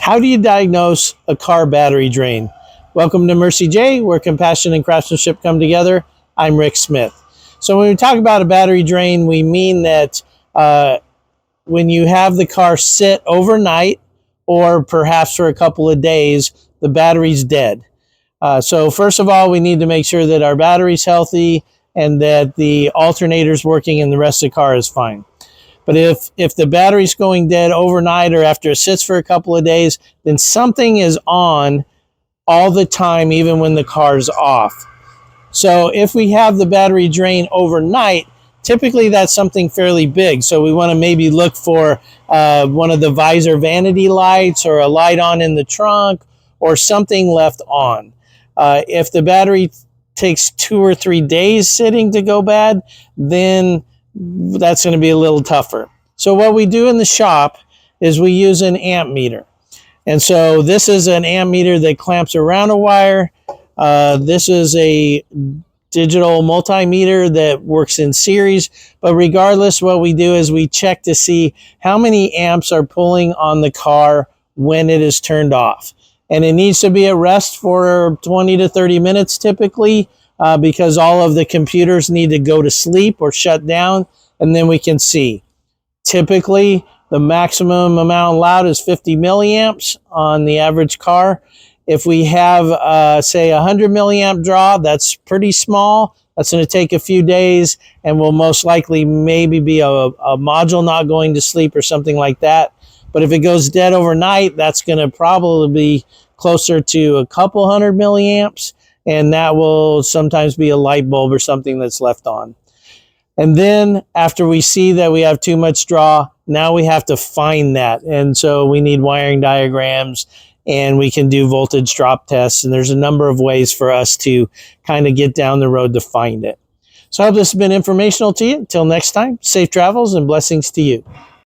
How do you diagnose a car battery drain? Welcome to Mercie J, where compassion and craftsmanship come together. I'm Rick Smith. So when we talk about a battery drain, we mean that when you have the car sit overnight or perhaps for a couple of days, the battery's dead. So first of all, we need to make sure that our battery's healthy and that the alternator's working and the rest of the car is fine. But if the battery's going dead overnight or after it sits for a couple of days, then something is on all the time, even when the car's off. So if we have the battery drain overnight, typically that's something fairly big. So we want to maybe look for one of the visor vanity lights or a light on in the trunk or something left on. If the battery takes 2 or 3 days sitting to go bad, then that's going to be a little tougher. So what we do in the shop is we use an ammeter. And so this is an ammeter that clamps around a wire. This is a digital multimeter that works in series. But regardless, what we do is we check to see how many amps are pulling on the car when it is turned off. And it needs to be at rest for 20 to 30 minutes typically, because all of the computers need to go to sleep or shut down, and then we can see. Typically, the maximum amount allowed is 50 milliamps on the average car. If we have, say, 100 milliamp draw, that's pretty small. That's going to take a few days and will most likely maybe be a module not going to sleep or something like that. But if it goes dead overnight, that's going to probably be closer to a couple hundred milliamps. And that will sometimes be a light bulb or something that's left on. And then after we see that we have too much draw, now we have to find that. And so we need wiring diagrams and we can do voltage drop tests. And there's a number of ways for us to kind of get down the road to find it. So I hope this has been informational to you. Until next time, safe travels and blessings to you.